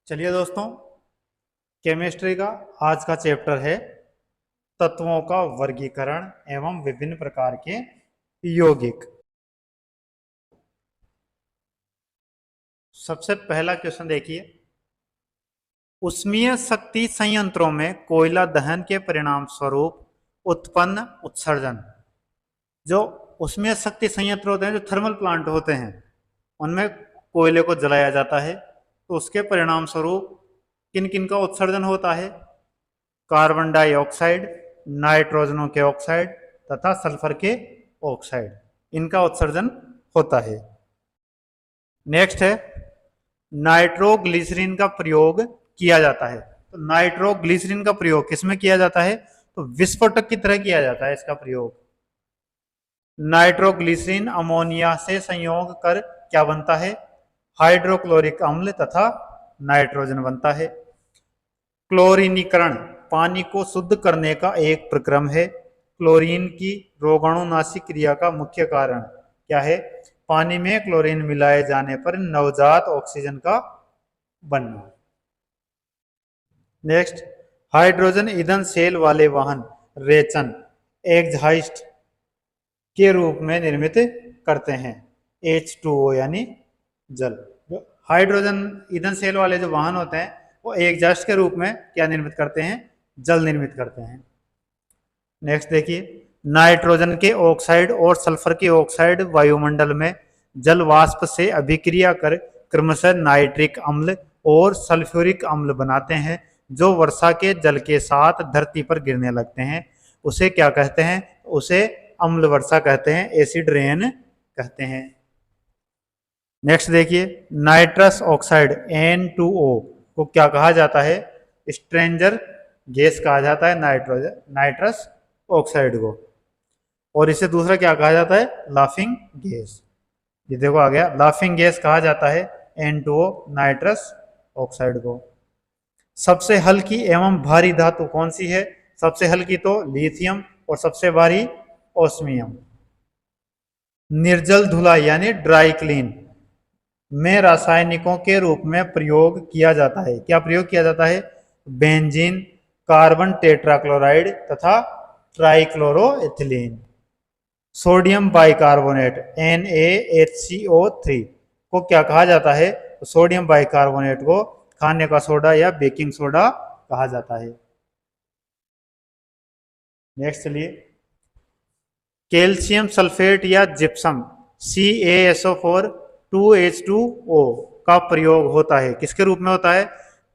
चलिए दोस्तों, केमिस्ट्री का आज का चैप्टर है तत्वों का वर्गीकरण एवं विभिन्न प्रकार के यौगिक। सबसे पहला क्वेश्चन देखिए, उष्मीय शक्ति संयंत्रों में कोयला दहन के परिणाम स्वरूप उत्पन्न उत्सर्जन। जो उष्मीय शक्ति संयंत्र होते हैं, जो थर्मल प्लांट होते हैं, उनमें कोयले को जलाया जाता है तो उसके परिणाम स्वरूप किन किन का उत्सर्जन होता है? कार्बन डाइऑक्साइड, नाइट्रोजनों के ऑक्साइड तथा सल्फर के ऑक्साइड, इनका उत्सर्जन होता है। नेक्स्ट है, नाइट्रोग्लिसरीन का प्रयोग किया जाता है। तो नाइट्रोग्लिसरीन का प्रयोग किसमें किया जाता है? तो विस्फोटक की तरह किया जाता है इसका प्रयोग। नाइट्रोग्लिसरीन अमोनिया से संयोग कर क्या बनता है? हाइड्रोक्लोरिक अम्ल तथा नाइट्रोजन बनता है। क्लोरीनीकरण पानी को शुद्ध करने का एक प्रक्रम है। क्लोरीन की रोगाणुनाशी क्रिया का मुख्य कारण क्या है? पानी में क्लोरीन मिलाए जाने पर नवजात ऑक्सीजन का बनना। नेक्स्ट, हाइड्रोजन ईंधन सेल वाले वाहन रेचन एग्जॉस्ट के रूप में निर्मित करते हैं H2O यानी जल। जो हाइड्रोजन ईंधन सेल वाले जो वाहन होते हैं वो एग्जॉस्ट के रूप में क्या निर्मित करते हैं? जल निर्मित करते हैं। नेक्स्ट देखिए, नाइट्रोजन के ऑक्साइड और सल्फर के ऑक्साइड वायुमंडल में जल वाष्प से अभिक्रिया कर क्रमशः नाइट्रिक अम्ल और सल्फ्यूरिक अम्ल बनाते हैं, जो वर्षा के जल के साथ धरती पर गिरने लगते हैं। उसे क्या कहते हैं? उसे अम्ल वर्षा कहते हैं, एसिड रेन कहते हैं। नेक्स्ट देखिए, नाइट्रस ऑक्साइड N2O को क्या कहा जाता है? स्ट्रेंजर गैस कहा जाता है नाइट्रस ऑक्साइड को। और इसे दूसरा क्या कहा जाता है? Laughing gas. ये देखो आ गया, लाफिंग गैस कहा जाता है N2O नाइट्रस ऑक्साइड को। सबसे हल्की एवं भारी धातु कौन सी है? सबसे हल्की तो लिथियम और सबसे भारी ओस्मियम। निर्जल धुलाई यानी ड्राई क्लीन में रासायनिकों के रूप में प्रयोग किया जाता है। क्या प्रयोग किया जाता है? बेंजीन, कार्बन टेट्राक्लोराइड तथा ट्राइक्लोरोएथिलीन। सोडियम बाइकार्बोनेट NaHCO3 को क्या कहा जाता है? तो सोडियम बाइकार्बोनेट को खाने का सोडा या बेकिंग सोडा कहा जाता है। नेक्स्ट चलिए, कैल्शियम सल्फेट या जिप्सम CaSO4 2H2O का प्रयोग होता है। किसके रूप में होता है?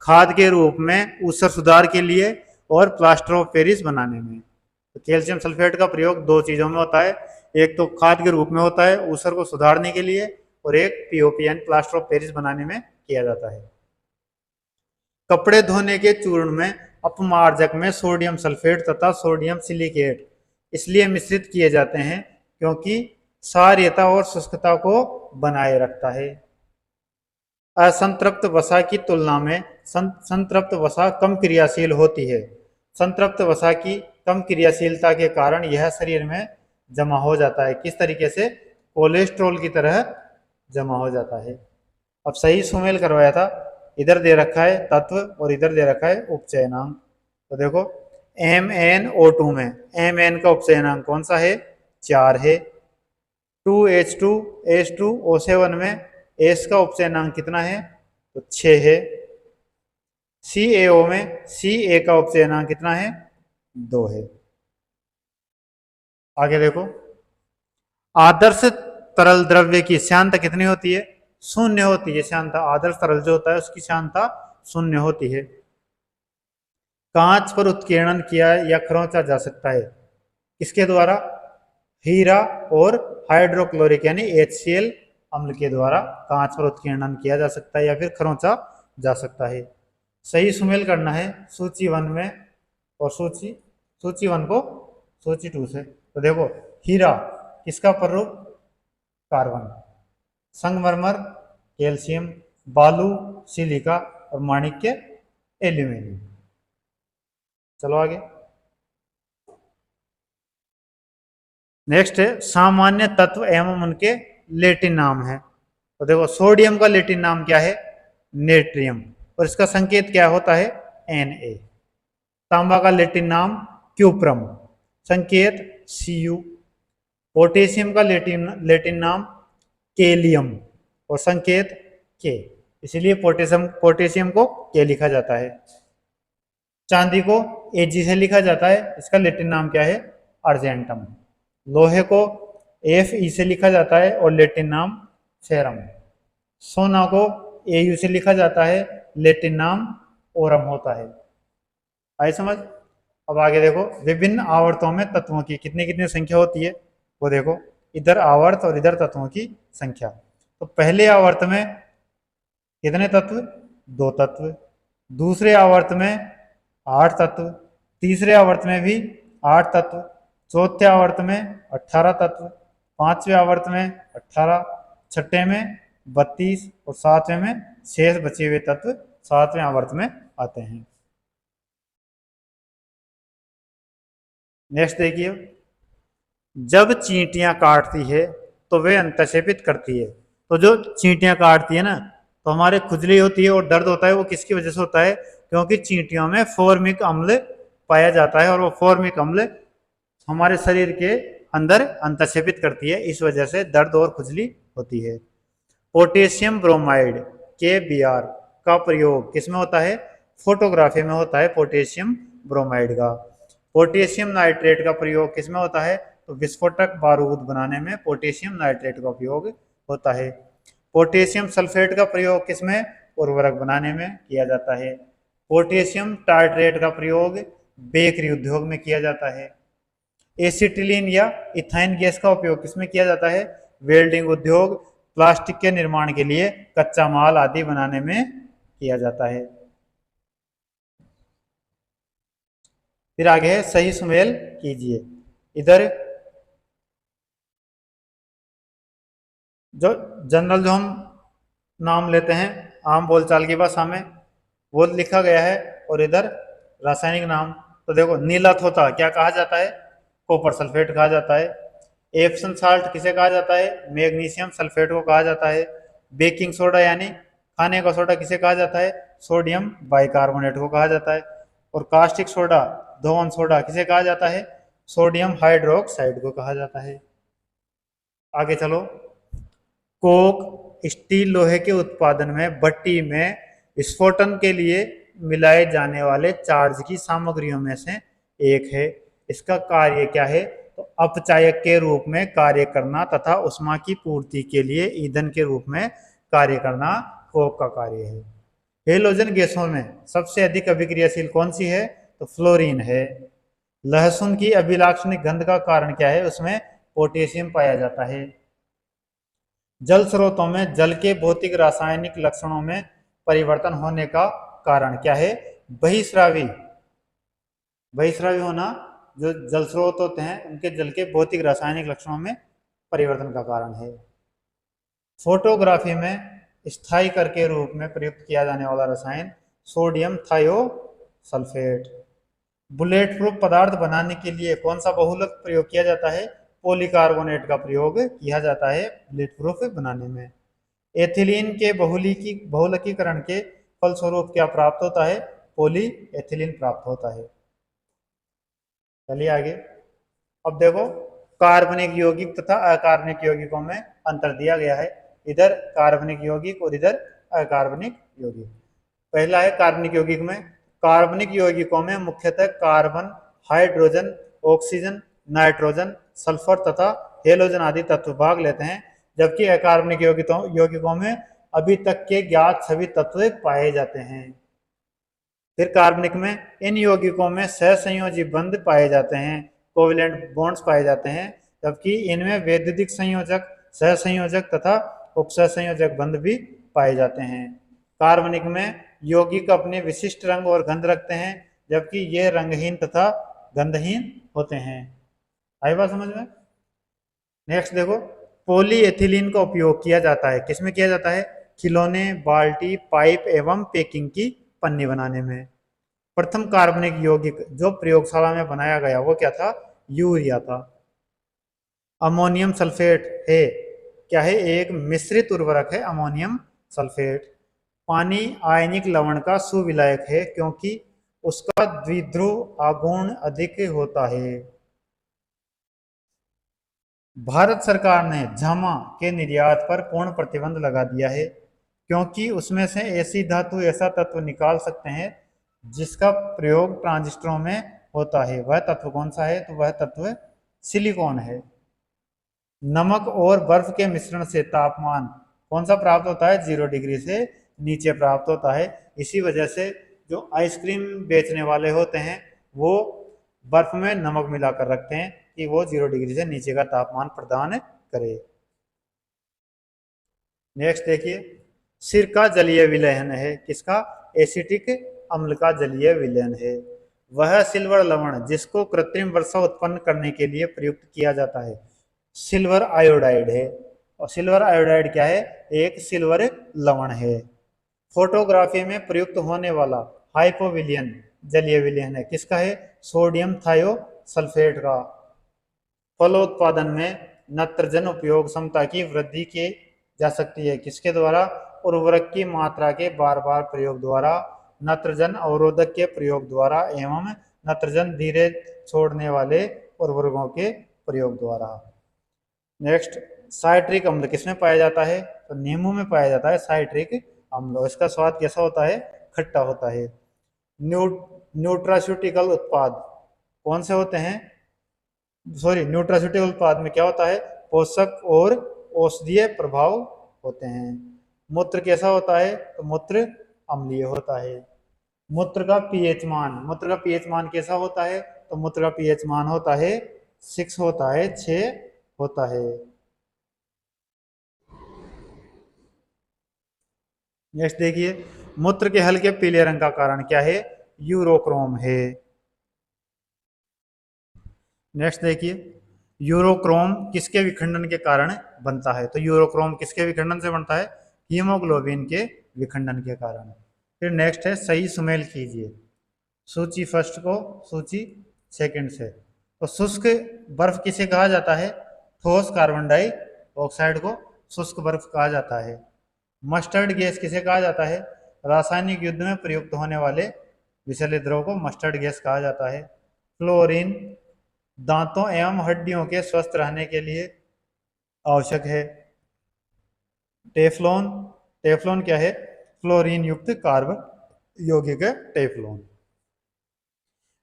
खाद के रूप में, ऊसर सुधार के लिए और प्लास्टर ऑफ पेरिस बनाने में। तो कैल्शियम सल्फेट का प्रयोग दो चीजों में होता है, एक तो खाद के रूप में होता है ऊसर को सुधारने के लिए, और एक POP यानी प्लास्टर ऑफ पेरिस बनाने में किया जाता है। कपड़े धोने के चूर्ण में अपमार्जक में सोडियम सल्फेट तथा सोडियम सिलिकेट इसलिए मिश्रित किए जाते हैं क्योंकि क्षारीयता और शुष्कता को बनाए रखता है। असंतृप्त वसा की तुलना में संतृप्त वसा कम क्रियाशील होती है। संतृप्त वसा की कम क्रियाशीलता के कारण यह शरीर में जमा हो जाता है। किस तरीके से? कोलेस्ट्रॉल की तरह जमा हो जाता है। अब सही सुमेल करवाया था, इधर दे रखा है तत्व और इधर दे रखा है उपचयनांक। तो देखो MnO2 में Mn का उपचयनांक कौन सा है? 4 है। 2H2H2O7 में S का उपचयनांक कितना है? तो 6 है। CaO में Ca का उपचयनांक कितना है? 2 है। आगे देखो, आदर्श तरल द्रव्य की श्यानता कितनी होती है? 0 होती है श्यानता। आदर्श तरल जो होता है उसकी श्यानता 0 होती है। कांच पर उत्कीर्णन किया या खरोंचा जा सकता है किसके द्वारा? हीरा और हाइड्रोक्लोरिक यानी HCl अम्ल के द्वारा कांच पर उत्कीर्णन किया जा सकता है या फिर खरोंचा जा सकता है। सही सुमेल करना है सूची 1 में और सूची 1 को सूची 2 से। तो देखो, हीरा किसका प्ररूप? कार्बन, संगमरमर कैल्शियम, बालू सिलिका और माणिक्य एल्यूमिनियम। चलो आगे। नेक्स्ट है सामान्य तत्व एवं उनके लैटिन नाम है। तो देखो, सोडियम का लैटिन नाम क्या है? नेट्रियम। और इसका संकेत क्या होता है, Na। तांबा का लैटिन नाम क्यूप्रम, संकेत Cu। पोटेशियम का लैटिन लैटिन नाम केलियम और संकेत के, इसलिए पोटेशियम पोटेशियम को के लिखा जाता है। चांदी को Ag से लिखा जाता है, इसका लैटिन नाम क्या है, अर्जेंटम। लोहे को Fe से लिखा जाता है और लैटिन नाम फेरम। सोना को Au से लिखा जाता है, लैटिन नाम ओरम होता है। आई समझ। अब आगे देखो, विभिन्न आवर्तों में तत्वों की कितनी कितनी संख्या होती है, वो देखो, इधर आवर्त और इधर तत्वों की संख्या। तो पहले आवर्त में कितने तत्व, 2 तत्व। दूसरे आवर्त में 8 तत्व। तीसरे आवर्त में भी 8 तत्व। चौथे आवर्त में 18 तत्व। पांचवें आवर्त में 18। छठे में 32 और सातवें में शेष बचे हुए तत्व सातवें आवर्त में आते हैं। नेक्स्ट देखिए, जब चींटियां काटती है तो वे अंतःक्षेपित करती है। तो जो चींटियां काटती है ना, तो हमारे खुजली होती है और दर्द होता है, वो किसकी वजह से होता है, क्योंकि चींटियों में फॉर्मिक अम्ल पाया जाता है और वो फॉर्मिक अम्ल हमारे शरीर के अंदर अंतःक्षेपित करती है, इस वजह से दर्द और खुजली होती है। पोटेशियम ब्रोमाइड KBr का प्रयोग किसमें होता है, फोटोग्राफी में होता है पोटेशियम ब्रोमाइड का। पोटेशियम नाइट्रेट का प्रयोग किसमें होता है, तो विस्फोटक बारूद बनाने में पोटेशियम नाइट्रेट का उपयोग होता है। पोटेशियम सल्फेट का प्रयोग किसमें, उर्वरक बनाने में किया जाता है। पोटेशियम टार्ट्रेट का प्रयोग बेकरी उद्योग में किया जाता है। एसिटिलीन या इथाइन गैस का उपयोग किसमें किया जाता है, वेल्डिंग उद्योग, प्लास्टिक के निर्माण के लिए कच्चा माल आदि बनाने में किया जाता है। फिर आगे है सही सुमेल कीजिए। इधर जो जनरल जो हम नाम लेते हैं आम बोलचाल की भाषा में, वो लिखा गया है, और इधर रासायनिक नाम। तो देखो, नीला थोथा क्या कहा जाता है, कॉपर सल्फेट कहा जाता है। एप्सन साल्ट किसे कहा जाता है, मैग्नीशियम सल्फेट को कहा जाता है। बेकिंग सोडा यानी खाने का सोडा किसे कहा जाता है, सोडियम बाइकार्बोनेट को कहा जाता है। और कास्टिक सोडा, धोवन सोडा किसे कहा जाता है, सोडियम हाइड्रोक्साइड को कहा जाता है। आगे चलो, कोक स्टील लोहे के उत्पादन में भट्टी में विस्फोटन के लिए मिलाए जाने वाले चार्ज की सामग्रियों में से एक है। इसका कार्य क्या है, तो अपचायक के रूप में कार्य करना तथा उष्मा की पूर्ति के लिए ईंधन के रूप में कार्य करना कोक का कार्य है। हेलोजन गैसों में सबसे अधिक अभिक्रियाशील कौन सी है, तो फ्लोरीन है। लहसुन की अभिलाक्षणिक गंध का कारण क्या है, उसमें पोटेशियम पाया जाता है। जल स्रोतों में जल के भौतिक रासायनिक लक्षणों में परिवर्तन होने का कारण क्या है, बहिस्रावी। बहिस्रावी होना जो जल स्रोत होते हैं उनके जल के भौतिक रासायनिक लक्षणों में परिवर्तन का कारण है। फोटोग्राफी में स्थायी कर के रूप में प्रयुक्त किया जाने वाला रसायन सोडियम थायोसल्फेट। बुलेट प्रूफ पदार्थ बनाने के लिए कौन सा बहुलक प्रयोग किया जाता है, पॉलीकार्बोनेट का प्रयोग किया जाता है बुलेट प्रूफ बनाने में। एथिलीन के बहुलकीकरण के फलस्वरूप क्या प्राप्त होता है, पॉली एथिलीन प्राप्त होता है। चलिए आगे। अब देखो, कार्बनिक यौगिक तथा अकार्बनिक यौगिकों में अंतर दिया गया है। इधर कार्बनिक यौगिक और इधर अकार्बनिक यौगिक। पहला है कार्बनिक यौगिक में, कार्बनिक यौगिकों में मुख्यतः carbon, hydrogen, oxygen, nitrogen, sulphur तथा हेलोजन आदि तत्व भाग लेते हैं, जबकि अकार्बनिक यौगिकों में अभी तक के ज्ञात सभी तत्व पाए जाते हैं। फिर कार्बनिक में इन यौगिकों में सहसंयोजी बंध पाए जाते हैं, कोवेलेंट बॉन्ड्स पाए जाते हैं, जबकि इनमें वैद्युतिक संयोजक, सहसंयोजक तथा उपसहसंयोजक बंध भी पाए जाते हैं। कार्बनिक में यौगिक अपने विशिष्ट रंग और गंध रखते हैं, जबकि ये रंगहीन तथा गंधहीन होते हैं। आई बात समझ में। नेक्स्ट देखो, पॉलीएथिलीन का उपयोग किया जाता है, किसमें किया जाता है, खिलौने, बाल्टी, पाइप एवं पैकिंग की पन्नी बनाने में। प्रथम कार्बनिक यौगिक जो प्रयोगशाला में बनाया गया वो क्या था, यूरिया था। अमोनियम सल्फेट है क्या है, एक मिश्रित उर्वरक है अमोनियम सल्फेट। पानी आयनिक लवण का सुविलायक है क्योंकि उसका द्विध्रुव आघूर्ण अधिक होता है। भारत सरकार ने झामा के निर्यात पर पूर्ण प्रतिबंध लगा दिया है क्योंकि उसमें से ऐसी धातु ऐसा तत्व निकाल सकते हैं जिसका प्रयोग ट्रांजिस्टरों में होता है। वह तत्व कौन सा है? तो वह तत्व सिलिकॉन है। नमक और बर्फ के मिश्रण से तापमान कौन सा प्राप्त होता है? 0 डिग्री से नीचे प्राप्त होता है। इसी वजह से जो आइसक्रीम बेचने वाले होते हैं वो बर्फ में नमक मिलाकर रखते हैं कि वो 0 डिग्री से नीचे का तापमान प्रदान करे। नेक्स्ट देखिए, सिरका जलीय विलयन है। किसका? एसिटिक अम्ल का जलीय विलयन है। वह सिल्वर लवण जिसको कृत्रिम वर्षा उत्पन्न करने के लिए प्रयुक्त किया जाता है सिल्वर आयोडाइड है। और सिल्वर आयोडाइड क्या है? एक सिल्वर लवण है। फोटोग्राफी में प्रयुक्त होने वाला हाइपोविलियन जलीय विलयन है। किसका है? सोडियम थायोसल्फेट का। फलोत्पादन में नत्रजन उपयोग क्षमता की वृद्धि की जा सकती है। किसके द्वारा? उर्वरक की मात्रा के बार बार प्रयोग द्वारा, नत्रजन अवरोधक के प्रयोग द्वारा एवं नत्रजन धीरे छोड़ने वाले उर्वरकों के प्रयोग द्वारा। नेक्स्ट, साइट्रिक अम्ल किसमें पाया जाता है? तो नींबू में पाया जाता है साइट्रिक अम्ल। इसका स्वाद कैसा होता है? खट्टा होता है। न्यूट्रास्यूटिकल उत्पाद कौन से होते हैं? न्यूट्रास्यूटिकल उत्पाद में क्या होता है? पोषक और औषधीय प्रभाव होते हैं। मूत्र कैसा होता है? तो मूत्र अम्लीय होता है। मूत्र का पीएच मान कैसा होता है? तो मूत्र का पीएच मान होता है 6 होता है, 6 होता है। नेक्स्ट देखिए, मूत्र के हल्के पीले रंग का कारण क्या है? यूरोक्रोम है। नेक्स्ट देखिए, यूरोक्रोम किसके विखंडन के कारण बनता है? तो यूरोक्रोम किसके विखंडन से बनता है? हीमोग्लोबिन के विखंडन के कारण। फिर नेक्स्ट है सही सुमेल कीजिए सूची फर्स्ट को सूची सेकंड से। तो शुष्क बर्फ किसे कहा जाता है? ठोस कार्बन डाइऑक्साइड को शुष्क बर्फ कहा जाता है। मस्टर्ड गैस किसे कहा जाता है? रासायनिक युद्ध में प्रयुक्त होने वाले विषैले द्रव को मस्टर्ड गैस कहा जाता है। फ्लोरीन दांतों एवं हड्डियों के स्वस्थ रहने के लिए आवश्यक है। टेफ्लॉन, टेफ्लॉन क्या है? फ्लोरीन युक्त कार्बन यौगिक है टेफ्लॉन।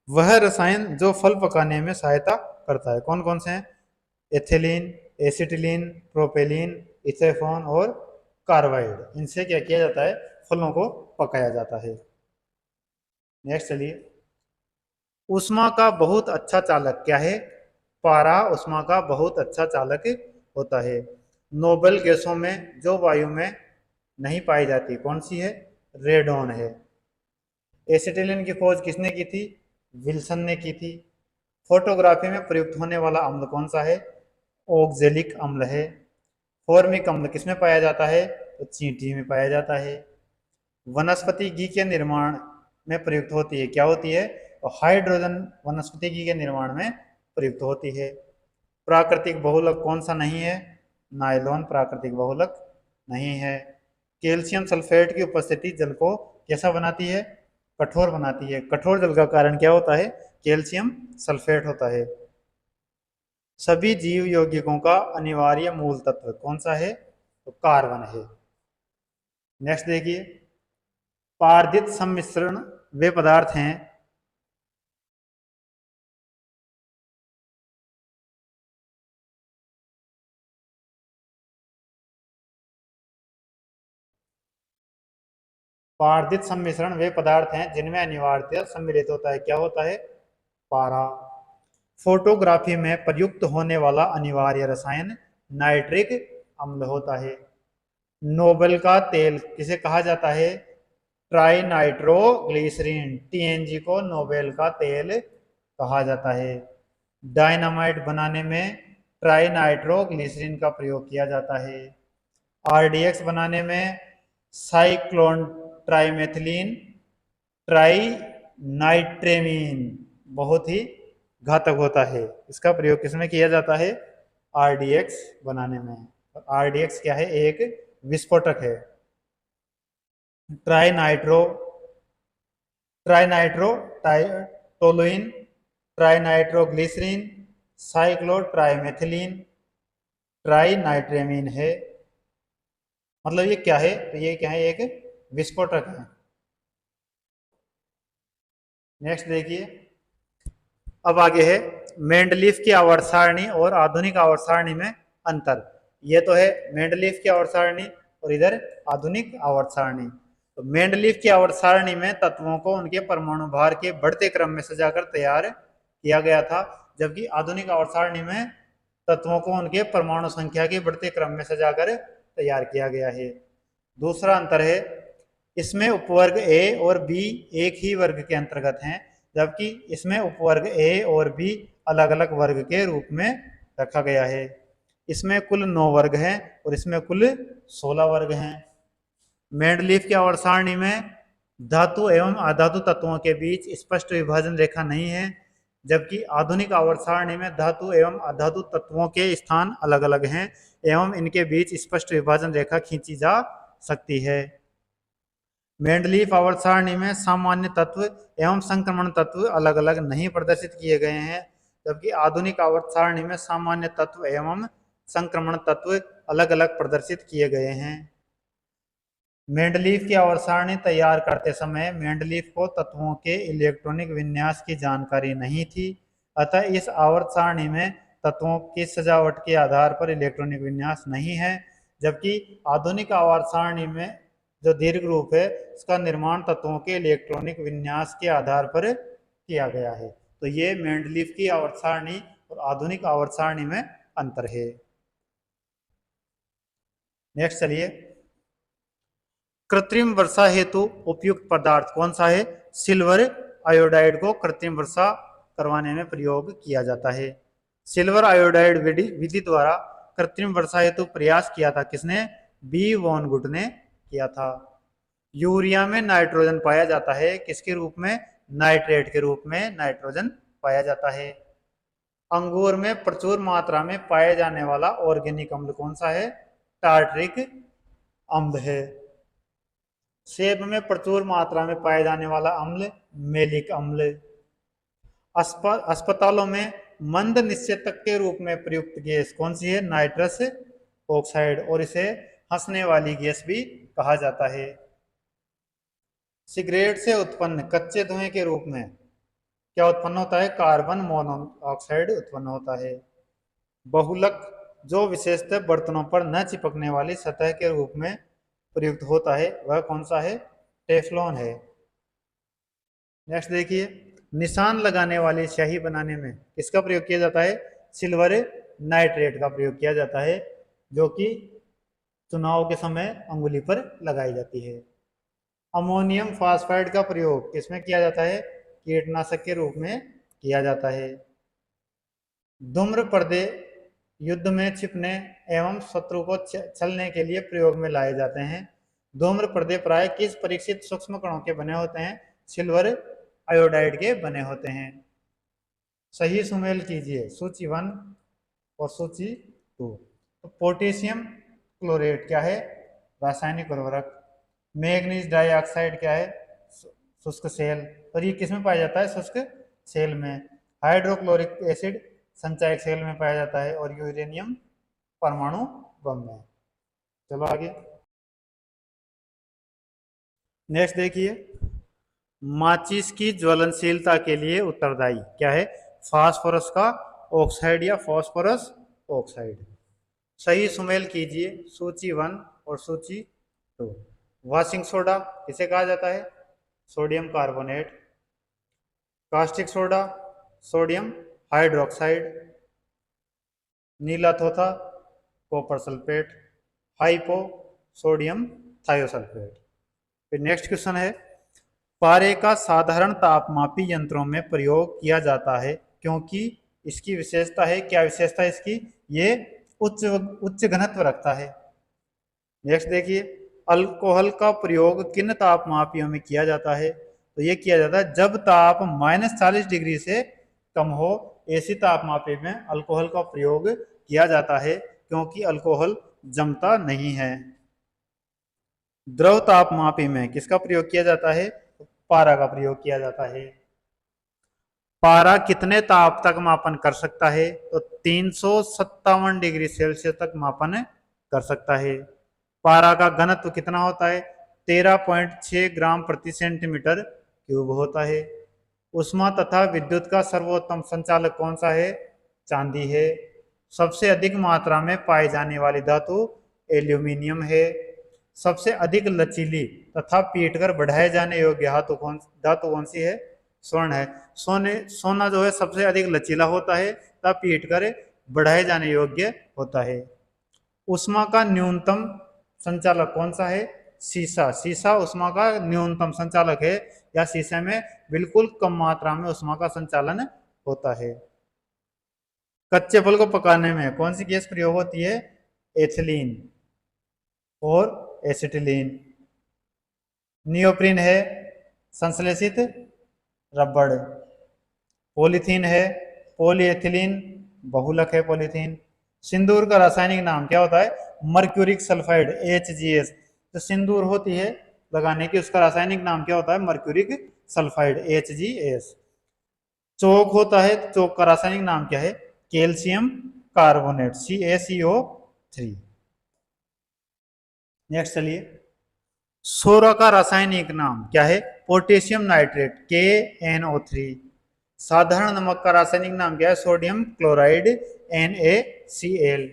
वह रसायन जो फल पकाने में सहायता करता है। कौन कौन से हैं? एथिलीन, एसिटिलीन, प्रोपेलीन, इथेफॉन और कार्बाइड। इनसे क्या किया जाता है? फलों को पकाया जाता है। नेक्स्ट चलिए, उष्मा का बहुत अच्छा चालक क्या है? पारा उष्मा का बहुत अच्छा चालक होता है। नोबेल गैसों में जो वायु में नहीं पाई जाती कौन सी है? रेडॉन है। एसिटिलीन की खोज किसने की थी? विल्सन ने की थी। फोटोग्राफी में प्रयुक्त होने वाला अम्ल कौन सा है? ऑक्जेलिक अम्ल है। फॉर्मिक अम्ल किसमें पाया जाता है? तो चींटी में पाया जाता है। वनस्पति घी के निर्माण में प्रयुक्त होती है क्या होती है? तो हाइड्रोजन वनस्पति घी के निर्माण में प्रयुक्त होती है। प्राकृतिक बहुलक कौन सा नहीं है? नायलॉन प्राकृतिक बहुलक नहीं है। कैल्शियम सल्फेट की उपस्थिति जल को कैसा बनाती है? कठोर बनाती है। कठोर जल का कारण क्या होता है? कैल्शियम सल्फेट होता है। सभी जीव यौगिकों का अनिवार्य मूल तत्व कौन सा है? तो कार्बन है। नेक्स्ट देखिए, पारदित सम्मिश्रण वे पदार्थ हैं पारदित सम्मिश्रण वे पदार्थ हैं जिनमें अनिवार्यतः सम्मिलित होता है क्या होता है? पारा। फोटोग्राफी में प्रयुक्त होने वाला अनिवार्य रसायन नाइट्रिक अम्ल होता है। नोबेल का तेल किसे कहा जाता है? ट्राई नाइट्रोग्लिसरीन टीएनजी को नोबेल का तेल कहा जाता है। डायनामाइट बनाने में ट्राई नाइट्रोग्लिसरीन का प्रयोग किया जाता है। आरडीएक्स बनाने में साइक्लोन ट्राइमेथिलीन ट्राई नाइट्रेमीन बहुत ही घातक होता है। इसका प्रयोग किसमें किया जाता है? आरडीएक्स बनाने में। आरडीएक्स क्या है? एक विस्फोटक है। ट्राइनाइट्रो ट्राइनाइट्रो टोलुइन, ट्राइनाइट्रोग्लिसरीन, साइक्लोट्राइमेथिलीन, ट्राइनाइट्रेमीन है। मतलब ये क्या है? तो ये क्या है? एक विस्फोटक है। नेक्स्ट देखिए, अब आगे है मेंडलीफ की आवर्त सारणी और आधुनिक आवर्त सारणी में अंतर। ये तो है मेंडलीफ की आवर्त सारणी और इधर आधुनिक आवर्त सारणी। तो मेंडलीफ की आवर्त सारणी में तत्वों को उनके परमाणु भार के बढ़ते क्रम में सजाकर तैयार किया गया था, जबकि आधुनिक आवर्त सारणी में तत्वों को उनके परमाणु संख्या के बढ़ते क्रम में सजाकर तैयार किया गया है। दूसरा अंतर है, इसमें उपवर्ग ए और बी एक ही वर्ग के अंतर्गत हैं, जबकि इसमें उपवर्ग ए और बी अलग अलग वर्ग के रूप में रखा गया है। इसमें कुल 9 वर्ग हैं और इसमें कुल 16 वर्ग हैं। मेंडलीफ की आवर्त सारणी में धातु एवं अधातु तत्वों के बीच स्पष्ट विभाजन रेखा नहीं है, जबकि आधुनिक आवर्त सारणी में धातु एवं अधातु तत्वों के स्थान अलग अलग हैं एवं इनके बीच स्पष्ट विभाजन रेखा खींची जा सकती है। मेंडलीफ आवर्त सारणी में सामान्य तत्व एवं संक्रमण तत्व अलग अलग नहीं प्रदर्शित किए गए हैं, जबकि आधुनिक आवर्त सारणी में सामान्य तत्व एवं संक्रमण तत्व अलग अलग प्रदर्शित किए गए हैं। मेंडलीफ की आवर्त सारणी तैयार करते समय मेंडलीफ को तत्वों के इलेक्ट्रॉनिक विन्यास की जानकारी नहीं थी, अतः इस आवर्त सारणी में तत्वों की सजावट के आधार पर इलेक्ट्रॉनिक विन्यास नहीं है, जबकि आधुनिक आवर्त सारणी में जो दीर्घ रूप है इसका निर्माण तत्वों के इलेक्ट्रॉनिक विन्यास के आधार पर किया गया है। तो ये मेंडलीफ की आवर्त सारणी और आधुनिक आवर्त सारणी में अंतर है। नेक्स्ट चलिए, कृत्रिम वर्षा हेतु उपयुक्त पदार्थ कौन सा है? सिल्वर आयोडाइड को कृत्रिम वर्षा करवाने में प्रयोग किया जाता है। सिल्वर आयोडाइड विधि द्वारा कृत्रिम वर्षा हेतु प्रयास किया था किसने? बी वॉन गुट ने किया था। यूरिया में नाइट्रोजन पाया जाता है, किसके रूप में? नाइट्रेट के रूप में नाइट्रोजन पाया जाता है। अंगूर में प्रचुर मात्रा में पाए जाने वाला ऑर्गेनिक अम्ल कौन सा है? टार्ट्रिक अम्ल है। सेब में प्रचुर मात्रा में पाए जाने वाला अम्ल मेलिक अम्ल। अस्पतालों में मंद निश्चेतक के रूप में प्रयुक्त गैस कौन सी है? नाइट्रस ऑक्साइड, और इसे हंसने वाली गैस भी कहा जाता है। सिगरेट से उत्पन्न कच्चे धुएं के रूप में क्या उत्पन्न होता है? कार्बन मोनोऑक्साइड उत्पन्न होता है। बहुलक जो विशेषतः बर्तनों पर न चिपकने वाली सतह के रूप में प्रयुक्त होता है वह कौन सा है? टेफ्लॉन है। नेक्स्ट देखिए, निशान लगाने वाली स्याही बनाने में किसका प्रयोग किया जाता है? सिल्वर नाइट्रेट का प्रयोग किया जाता है, जो कि चुनाव के समय अंगुली पर लगाई जाती है। अमोनियम फास्फाइड का प्रयोग किसमें किया जाता है? कीटनाशक के रूप में किया जाता है। धूम्र पर्दे युद्ध में छिपने एवं शत्रु को छलने के लिए प्रयोग में लाए जाते हैं। धूम्र पर्दे प्राय किस परीक्षित सूक्ष्म कणों के बने होते हैं? सिल्वर आयोडाइड के बने होते हैं। सही सुमेल कीजिए सूची 1 और सूची 2। तो पोटेशियम क्लोरेट क्या है? रासायनिक उर्वरक। मैग्नीज डाइऑक्साइड क्या है? शुष्क सेल, और ये किसमें पाया जाता है? शुष्क सेल में। हाइड्रोक्लोरिक एसिड संचायक सेल में पाया जाता है, और यूरेनियम परमाणु बम में। चलो आगे, नेक्स्ट देखिए, माचिस की ज्वलनशीलता के लिए उत्तरदायी क्या है? फास्फोरस का ऑक्साइड या फास्फोरस ऑक्साइड। सही सुमेल कीजिए सूची 1 और सूची 2। वॉशिंग सोडा किसे कहा जाता है? Sodium carbonate. Caustic soda sodium hydroxide. नीला थोथा copper sulphate. Hypo sodium thiosulphate. फिर नेक्स्ट क्वेश्चन है, पारे का साधारण तापमापी यंत्रों में प्रयोग किया जाता है क्योंकि इसकी विशेषता है, क्या विशेषता है इसकी? ये उच्च घनत्व रखता है। नेक्स्ट देखिए, अल्कोहल का प्रयोग किन तापमापियों में किया जाता है? तो ये किया जाता है जब ताप -40 डिग्री से कम हो, ऐसी तापमापी में अल्कोहल का प्रयोग किया जाता है, क्योंकि अल्कोहल जमता नहीं है। द्रव तापमापी में किसका प्रयोग किया जाता है? पारा का प्रयोग किया जाता है। पारा कितने ताप तक मापन कर सकता है? तो 357 डिग्री सेल्सियस तक मापन कर सकता है। पारा का घनत्व कितना होता है? 13.6 ग्राम प्रति सेंटीमीटर क्यूब होता है। उष्मा तथा विद्युत का सर्वोत्तम संचालक कौन सा है? चांदी है। सबसे अधिक मात्रा में पाई जाने वाली धातु एल्यूमिनियम है। सबसे अधिक लचीली तथा पीटकर बढ़ाए जाने योग्य धातु कौन सी है? स्वर्ण है। सोना जो है सबसे अधिक लचीला होता है तथा पीटकर बढ़ाए जाने योग्य होता है। उष्मा का न्यूनतम संचालक कौन सा है? सीसा। सीसा उष्मा का न्यूनतम संचालक है, या शीशे में बिल्कुल कम मात्रा में उष्मा का संचालन होता है। कच्चे फल को पकाने में कौन सी गैस प्रयोग होती है? एथिलीन और एसिटिलीन। नियोप्रीन है संश्लेषित रबड़। पॉलीथीन है पॉलीएथिलीन, बहुलक है पॉलीथीन। सिंदूर का रासायनिक नाम क्या होता है? Mercuric sulphide HGS। तो सिंदूर होती है लगाने की, उसका रासायनिक नाम क्या होता है? Mercuric sulphide HGS। चौक होता है, चौक का रासायनिक नाम क्या है? Calcium carbonate CaCO3। नेक्स्ट चलिए, सोरा का रासायनिक नाम क्या है? Potassium nitrate KNO3। साधारण नमक का रासायनिक नाम क्या है? Sodium chloride NaCl।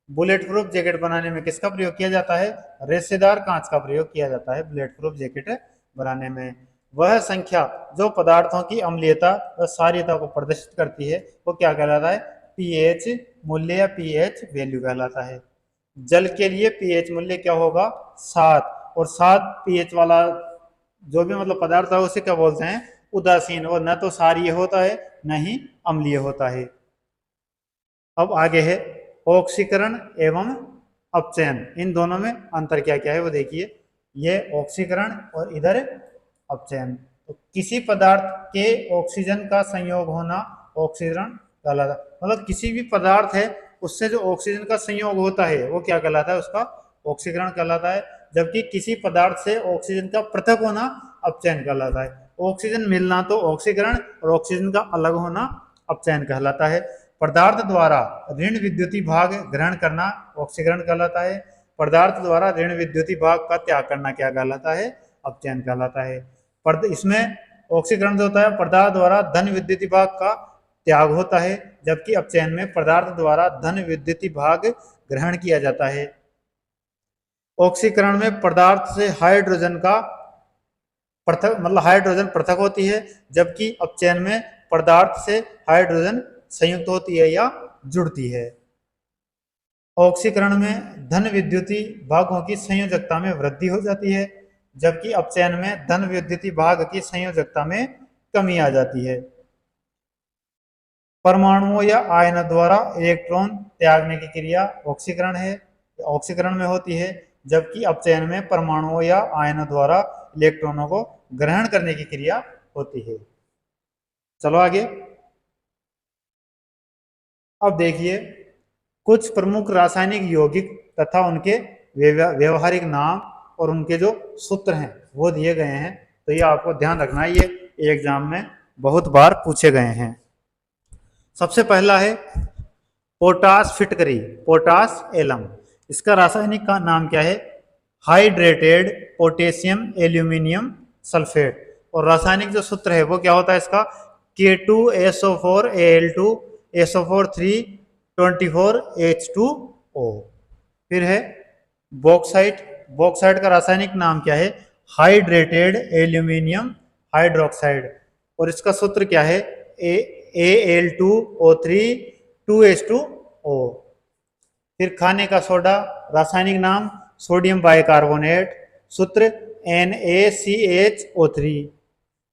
Bullet proof jacket बनाने में किसका प्रयोग किया जाता है? रेशेदार कांच का प्रयोग किया जाता है बुलेट प्रूफ जैकेट बनाने में। वह संख्या जो पदार्थों की अम्लीयता व क्षारीयता को प्रदर्शित करती है वो क्या कहलाता है? pH मूल्य या pH वैल्यू कहलाता है। जल के लिए pH मूल्य क्या होगा? 7। और 7 pH वाला जो भी मतलब पदार्थ है उसे क्या बोलते हैं? उदासीन। और न तो क्षारीय होता है न ही अम्लीय होता है। अब आगे है ऑक्सीकरण एवं अपचयन। इन दोनों में अंतर क्या क्या है वो देखिए। ये ऑक्सीकरण और इधर अपचयन। तो किसी पदार्थ के ऑक्सीजन का संयोग होना ऑक्सीकरण कहलाता है। मतलब किसी भी पदार्थ है उससे जो ऑक्सीजन का संयोग होता है वो क्या कहलाता है? उसका ऑक्सीकरण कहलाता है। जबकि किसी पदार्थ से ऑक्सीजन का पृथक होना अपचयन कहलाता है। ऑक्सीजन मिलना तो ऑक्सीकरण और ऑक्सीजन का अलग होना अपचयन कहलाता है। पदार्थ द्वारा ऋण विद्युतीय भाग ग्रहण करना ऑक्सीकरण कहलाता है। पदार्थ द्वारा ऋण विद्युतीय भाग का त्याग करना क्या कहलाता है? अपचयन कहलाता है। इसमें ऑक्सीकरण जो होता है पदार्थ द्वारा धन विद्युतीय भाग का त्याग होता है, जबकि अपचयन में पदार्थ द्वारा धन विद्युतीय भाग ग्रहण किया जाता है। ऑक्सीकरण में पदार्थ से हाइड्रोजन का पृथक मतलब हाइड्रोजन पृथक होती है, जबकि अपचयन में पदार्थ से हाइड्रोजन संयुक्त होती है या जुड़ती है। ऑक्सीकरण में धन विद्युतीय भागों की संयोजकता में वृद्धि हो जाती है, जबकि अपचयन में धन विद्युतीय भाग की संयोजकता में कमी आ जाती है। परमाणुओं या आयनों द्वारा इलेक्ट्रॉन त्यागने की क्रिया ऑक्सीकरण है, ऑक्सीकरण में होती है, जबकि अपचयन में परमाणुओं या आयनों द्वारा इलेक्ट्रॉनों को ग्रहण करने की क्रिया होती है। चलो आगे। अब देखिए कुछ प्रमुख रासायनिक यौगिक तथा उनके व्यवहारिक नाम और उनके जो सूत्र हैं वो दिए गए हैं। तो ये आपको ध्यान रखना है, ये एग्जाम में बहुत बार पूछे गए हैं। सबसे पहला है पोटास फिटकरी, पोटास एलम। इसका रासायनिक का नाम क्या है? Hydrated potassium aluminium sulphate. और रासायनिक जो सूत्र है वो क्या होता है इसका? K2SO4Al2 SO4 324H2O। फिर है बॉक्साइट। बॉक्साइट का रासायनिक नाम क्या है? Hydrated aluminium hydroxide. और इसका सूत्र क्या है? Al2O3 2H2O। फिर खाने का सोडा, रासायनिक नाम सोडियम बाइकार्बोनेट, सूत्र NaCHO3।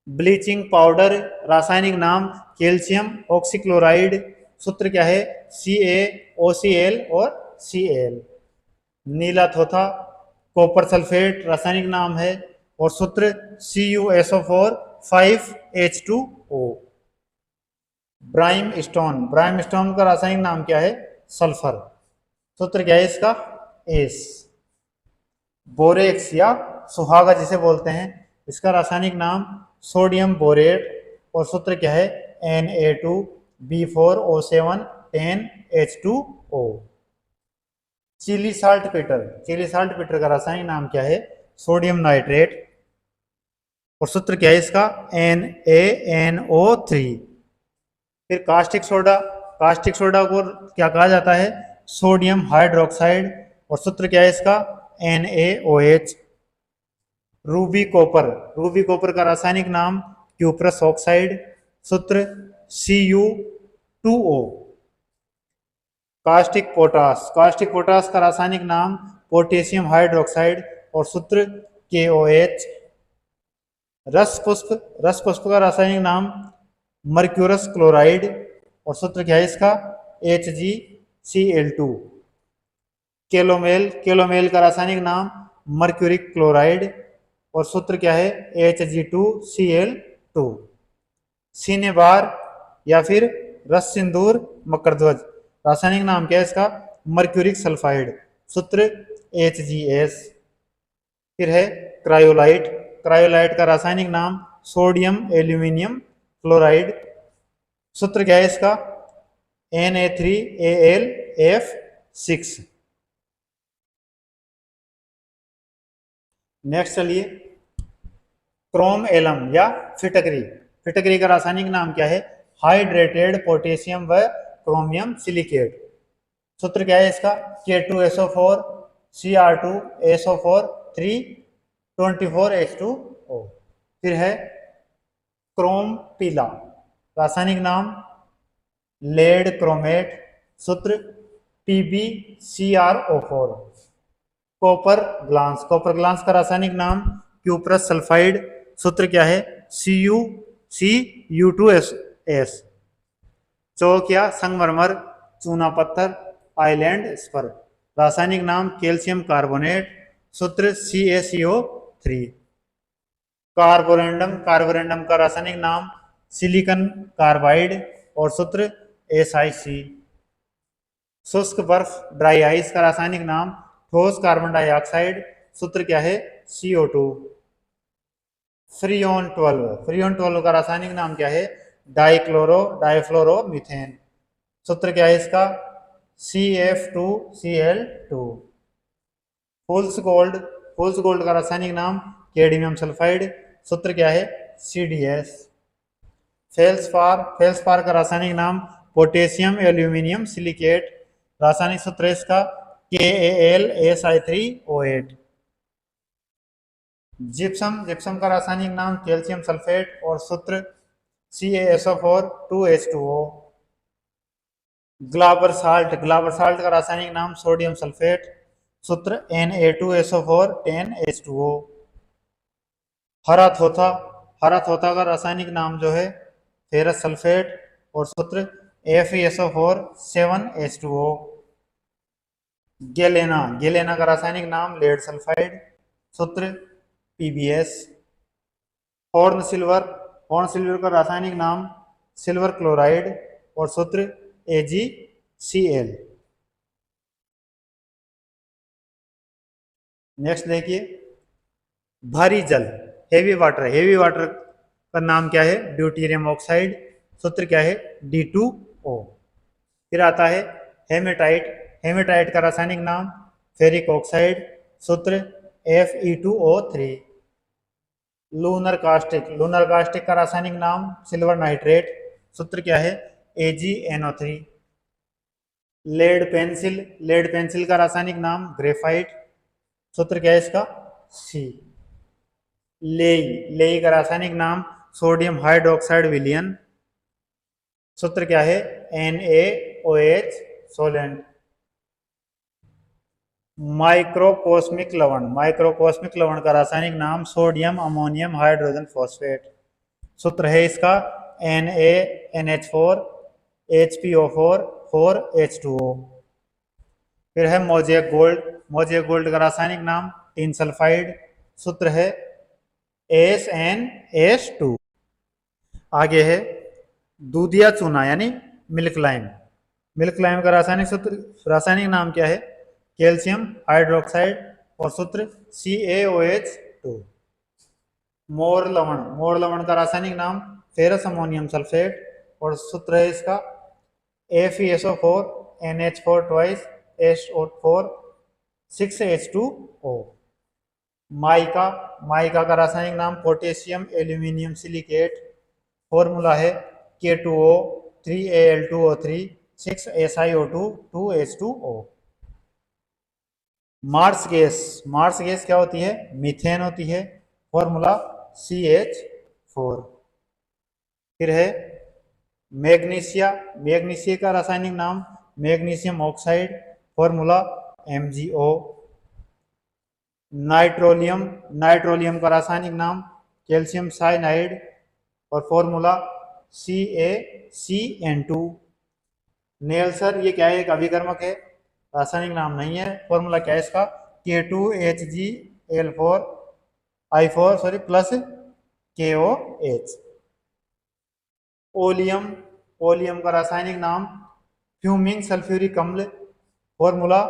ब्लीचिंग पाउडर, रासायनिक नाम कैल्शियम ऑक्सीक्लोराइड, सूत्र क्या है? CaOCl और Cl। नीला थोथा कॉपर सल्फेट, रासायनिक नाम है और सूत्र CuSO4 5H2O। ब्राइम स्टोन, ब्राइम स्टोन का रासायनिक नाम क्या है? सल्फर, सूत्र क्या है इसका? एस। बोरेक्स या सुहागा जिसे बोलते हैं, इसका रासायनिक नाम सोडियम बोरेट और सूत्र क्या है Na2B4O7 10H2O। Chile saltpetre, Chile saltpetre का रासायनिक नाम क्या है सोडियम नाइट्रेट और सूत्र क्या है इसका NaNO3। फिर कास्टिक सोडा, कास्टिक सोडा को क्या कहा जाता है सोडियम हाइड्रोक्साइड और सूत्र क्या है इसका NaOH। Ruby copper, Ruby copper का रासायनिक नाम क्यूप्रस ऑक्साइड, सूत्र Cu2O। Caustic potash, caustic potash का रासायनिक नाम पोटेशियम हाइड्रोक्साइड और सूत्र KOH। रस पुष्प, रस पुष्प का रासायनिक नाम मर्क्यूरस क्लोराइड और सूत्र क्या है इसका HgCl2। केलोमेल, केलोमेल का रासायनिक नाम मर्क्यूरिक क्लोराइड और सूत्र क्या है Hg2Cl2। सीनेबार या फिर रस सिंदूर मकरध्वज, रासायनिक नाम क्या है इसका मर्क्यूरिक सल्फाइड, सूत्र HgS। फिर है क्रायोलाइट, क्रायोलाइट का रासायनिक नाम सोडियम एल्यूमिनियम क्लोराइड, सूत्र क्या है इसका Na3AlF6। नेक्स्ट चलिए क्रोम एलम या फिटकरी, फिटकरी का रासायनिक नाम क्या है हाइड्रेटेड पोटेशियम व क्रोमियम सिलिकेट, सूत्र क्या है इसका K2SO4 Cr2SO4 324H2O। फिर है क्रोम पीला, रासायनिक नाम लेड क्रोमेट, सूत्र PbCrO4। Copper glance, copper glance का रासायनिक नाम क्यूप्रस सल्फाइड, सूत्र क्या है Cu2S। चौक या संगमरमर, चूना पत्थर, आइलैंड स्पर, रासायनिक नाम कैल्शियम कार्बोनेट, सूत्र CaCO3। कार्बोरेंडम, कार्बोरेंडम का रासायनिक नाम सिलिकॉन कार्बाइड और सूत्र SiC। शुष्क बर्फ ड्राई आइस का रासायनिक नाम ठोस कार्बन डाइऑक्साइड, सूत्र क्या है CO2। फ्रियोन 12, फ्रियोन 12 का रासायनिक नाम क्या है डाइक्लोरो डाइफ्लोरो मीथेन, सूत्र क्या है इसका CF2Cl2। फुल्स गोल्ड, फुल्स गोल्ड का रासायनिक नाम कैडमियम सल्फाइड, सूत्र क्या है CdS। फेल्सपार, फेल्सपार का रासायनिक नाम पोटेशियम एल्यूमिनियम सिलिकेट, रासायनिक सूत्र इसका KAlSi3O8। जिप्सम, जिप्सम का रासायनिक नाम कैल्शियम सल्फेट और सूत्र CaSO4 2H2O। ग्लाबर साल्ट, ग्लाबर साल्ट का रासायनिक नाम सोडियम सल्फेट, सूत्र Na2SO4 10H2O। हरा थोथा, हरा थोथा का रासायनिक नाम जो है फेरस सल्फेट और सूत्र FeSO4 7H2O। गेलेना, गेलेना का रासायनिक नाम लेड सल्फाइड, सूत्र PbS। Horn silver, horn silver का रासायनिक नाम सिल्वर क्लोराइड और सूत्र AgCl। नेक्स्ट देखिए भारी जल हेवी वाटर, हेवी वाटर का नाम क्या है ड्यूटीरियम ऑक्साइड, सूत्र क्या है D2O। फिर आता है हेमेटाइट, हेमेटाइट का रासायनिक नाम फेरिक ऑक्साइड, सूत्र Fe2O3। Lunar caustic, lunar caustic का रासायनिक नाम सिल्वर नाइट्रेट, सूत्र क्या है AgNO3। Lead pencil, lead pencil का रासायनिक नाम ग्रेफाइट, सूत्र क्या है इसका C। लेई, लेई का रासायनिक नाम सोडियम हाइड्रोक्साइड विलियन, सूत्र क्या है NaOH सोलेंट। माइक्रोकोस्मिक लवण, माइक्रोकोस्मिक लवण का रासायनिक नाम सोडियम अमोनियम हाइड्रोजन फॉस्फेट, सूत्र है इसका NaNH4 HPO4 4H2O। फिर है मोजेक गोल्ड, मोजेक गोल्ड का रासायनिक नाम टिन सल्फाइड, सूत्र है SnH2। आगे है दूधिया चूना यानी मिल्क लाइम, मिल्क लाइम का रासायनिक सूत्र, रासायनिक नाम क्या है कैल्शियम हाइड्रोक्साइड, और सूत्र CaOH2। मोर लवण का रासायनिक नाम फेरस अमोनियम सल्फेट और सूत्र है इसका FeSO4 NH4 twice SO4 6H2O। Mica mica का रासायनिक नाम पोटेशियम एल्यूमिनियम सिलिकेट। फॉर्मूला है K2O 3Al2O3 6SiO2 2H2O। Marsh gas क्या होती है? मीथेन होती है। Formula CH4। फिर है मैग्नीशिया का रासायनिक नाम मैग्नीशियम ऑक्साइड। Formula MgO। नाइट्रोलियम का रासायनिक नाम कैल्शियम साइनाइड और फॉर्मूला CaCN2। नेल्सर ये क्या है? एक अभिकर्मक है, रासायनिक नाम नहीं है। फॉर्मूला क्या है इसका? K2HgI4 plus KOH। ओलियम का रासायनिक नाम फ्यूमिंग सल्फ्यूरिक अम्ल। Formula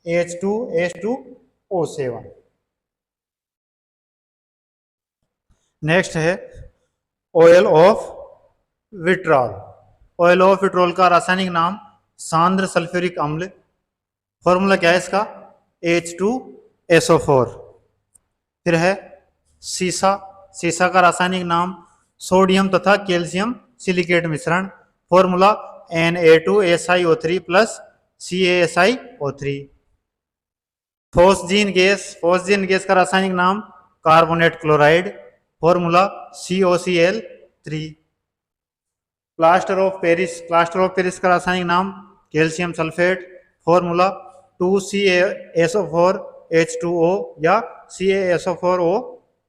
H2S2O7। नेक्स्ट है oil of vitriol. Oil of vitriol का रासायनिक नाम सांद्र सल्फ्यूरिक अम्ल। फॉर्मूला क्या है इसका? H2SO4। फिर है सीसा का रासायनिक नाम सोडियम तथा कैल्शियम सिलिकेट मिश्रण। Formula Na2SiO3 plus CaSiO3। Phosgene gas का रासायनिक नाम carbonate chloride. Formula COCl3। Plaster of Paris का रासायनिक नाम कैल्शियम सल्फेट। फॉर्मूला 2CaSO4H2O या CaSO4O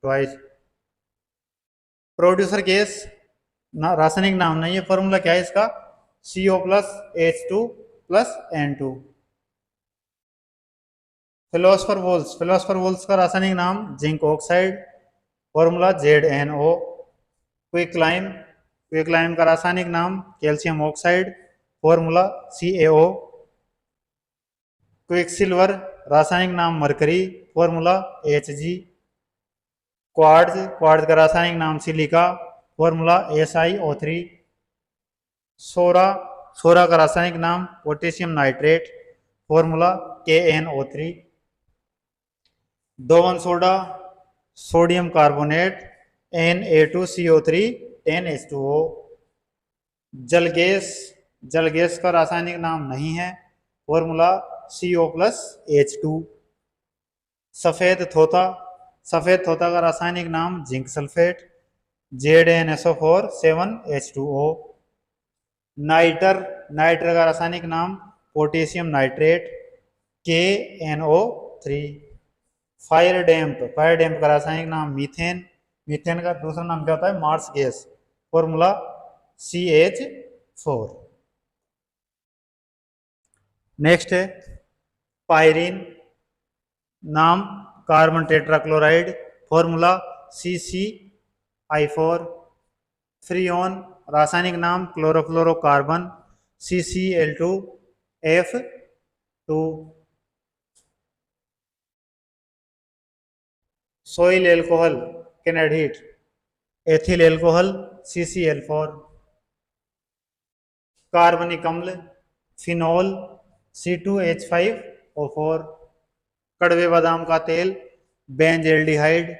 ट्वाइस। प्रोड्यूसर गैस रासायनिक नाम नहीं है। फॉर्मूला क्या है इसका? CO plus H2 plus N2। Philosopher wools का रासायनिक नाम zinc oxide. Formula ZNO। Quicklime का रासायनिक नाम calcium oxide. Formula CaO। Quicksilver रासायनिक नाम मरकरी। Formula Hg। क्वार्ट्ज का रासायनिक नाम सिलिका। Formula SiO3। सोरा का रासायनिक नाम पोटेशियम नाइट्रेट। Formula KNO3। दोवन soda sodium carbonate Na2CO3 10H2O। जल गैस का रासायनिक नाम नहीं है। Formula CO plus H2। सफेद तोता का रासायनिक नाम zinc sulphate ZnSO4 7H2O। Nighter का रासायनिक नाम पोटेशियम नाइट्रेट KNO3। फायर डैम्प का रासायनिक नाम मीथेन का दूसरा नाम क्या होता है? Marsh gas. Formula CH4। Next है पायरीन, नाम carbon tetrachloride. Formula CCI4। Freon रासायनिक नाम क्लोरोफ्लोरोकार्बन CCl2F2। सोइल एल्कोहल कैन एडहिट एथिल एल्कोहल CCl4। कार्बनिक अम्ल फिनोल C2H5O4। कड़वे बादाम का तेल बेंजेल्डिहाइड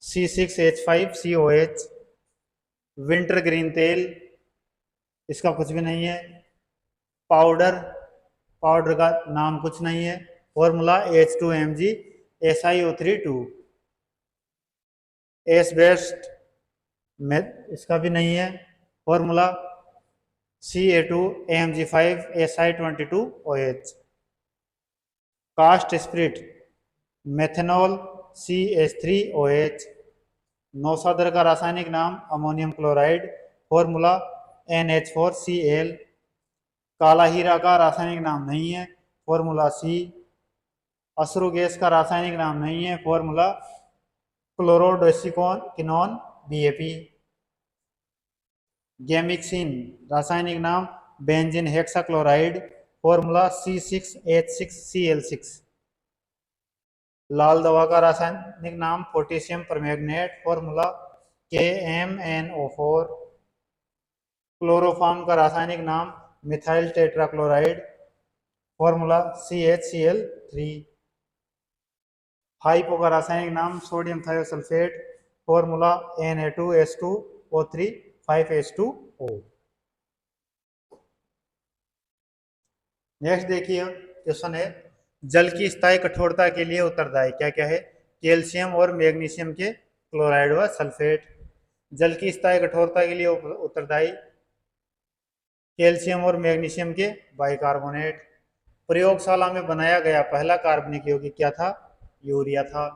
C6H5COH। विंटर ग्रीन तेल इसका कुछ भी नहीं है। पाउडर का नाम कुछ नहीं है। Formula H2Mg SiO3 2। एस्बेस्ट इसका भी नहीं है। Formula Ca2AMG5 Si22OH। कास्ट स्प्रिट मेथेनॉल CH3OH। नौसादर का रासायनिक नाम अमोनियम क्लोराइड। Formula NH4Cl। काला हीरा का रासायनिक नाम नहीं है। Formula C। अश्रु गैस का रासायनिक नाम नहीं है। Formula क्लोरोडेसिकोनोन BAP। गैमिक्सिन रासायनिक नाम बेंजीन हेक्साक्लोराइड। Formula C6H6Cl6। लाल दवा का रासायनिक नाम potassium permanganate, formula KMnO4। Chloroform का रासायनिक नाम methyl tetrachloride, formula CHCl3। Hypo का रासायनिक नाम sodium thiosulphate, formula Na2H2O3 5H2O। Next देखिए क्वेश्चन है, जल की स्थायी कठोरता के लिए उत्तरदायी क्या क्या है? कैल्शियम और मैग्नीशियम के क्लोराइड व सल्फेट। जल की स्थायी कठोरता के लिए उत्तरदायी कैल्शियम और मैग्नीशियम के बाइकार्बोनेट। प्रयोगशाला में बनाया गया पहला कार्बनिक यौगिक क्या था? यूरिया था।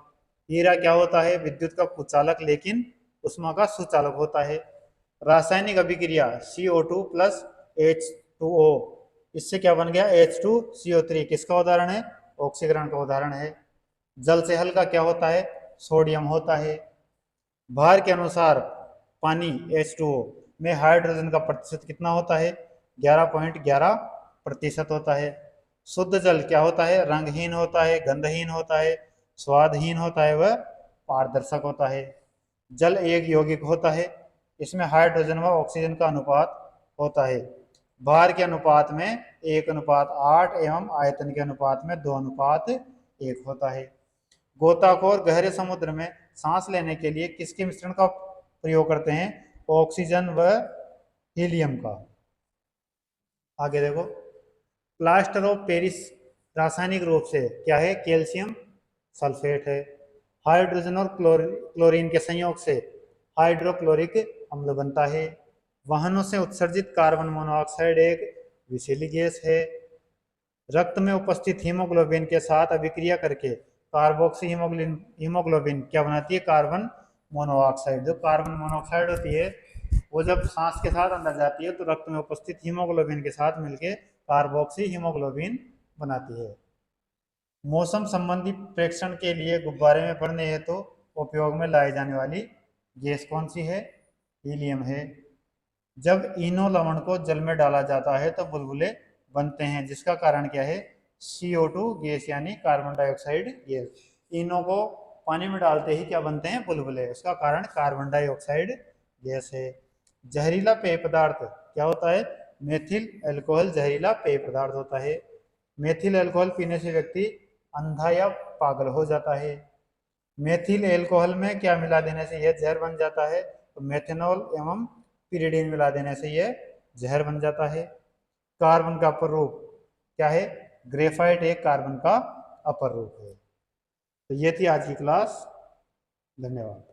हीरा क्या होता है? विद्युत का कुचालक लेकिन उष्मा का सुचालक होता है। रासायनिक अभिक्रिया CO2 प्लस H2O, इससे क्या बन गया? H2CO3। किसका उदाहरण है? ऑक्सीकरण का उदाहरण है। जल से हल्का क्या होता है? सोडियम होता है। भार के अनुसार पानी H2O में हाइड्रोजन का प्रतिशत कितना होता है? 11.11% होता है। शुद्ध जल क्या होता है? रंगहीन होता है, गंधहीन होता है, स्वादहीन होता है, वह पारदर्शक होता है। जल एक यौगिक होता है, इसमें हाइड्रोजन व ऑक्सीजन का अनुपात होता है। भार के अनुपात में 1:8 एवं आयतन के अनुपात में 2:1 होता है। गोताखोर गहरे समुद्र में सांस लेने के लिए किसके मिश्रण का प्रयोग करते हैं? ऑक्सीजन व हीलियम का। आगे देखो, प्लास्टर ऑफ पेरिस रासायनिक रूप से क्या है? कैल्शियम सल्फेट है। हाइड्रोजन और क्लोरीन के संयोग से हाइड्रोक्लोरिक अम्ल बनता है। वाहनों से उत्सर्जित कार्बन मोनोऑक्साइड एक विषैली गैस है। रक्त में उपस्थित हीमोग्लोबिन के साथ अभिक्रिया करके कार्बोक्सी हीमोग्लोबिन क्या बनाती है? Carbon monoxide. जो कार्बन मोनोऑक्साइड होती है वो जब सांस के साथ अंदर जाती है तो रक्त में उपस्थित हीमोग्लोबिन के साथ मिलकर कार्बोक्सी हीमोग्लोबिन बनाती है। मौसम संबंधी प्रेक्षण के लिए गुब्बारे में भरने हेतु उपयोग में लाई जाने वाली गैस कौन सी है? हीलियम है। जब इनो लवण को जल में डाला जाता है तो बुलबुले बनते हैं, जिसका कारण क्या है? CO2 गैस यानी कार्बन डाइऑक्साइड गैस। इनो को पानी में डालते ही क्या बनते हैं? बुलबुले। उसका कारण कार्बन डाइऑक्साइड गैस है। जहरीला पेय पदार्थ क्या होता है? मेथिल अल्कोहल जहरीला पेय पदार्थ होता है। मेथिल अल्कोहल पीने से व्यक्ति अंधा या पागल हो जाता है। मेथिल अल्कोहल में क्या मिला देने से यह जहर बन जाता है? तो मेथेनॉल एवं पिरिडीन मिला देने से यह जहर बन जाता है। कार्बन का अपर रूप क्या है? ग्रेफाइट एक कार्बन का अपर रूप है। तो ये थी आज की क्लास। धन्यवाद।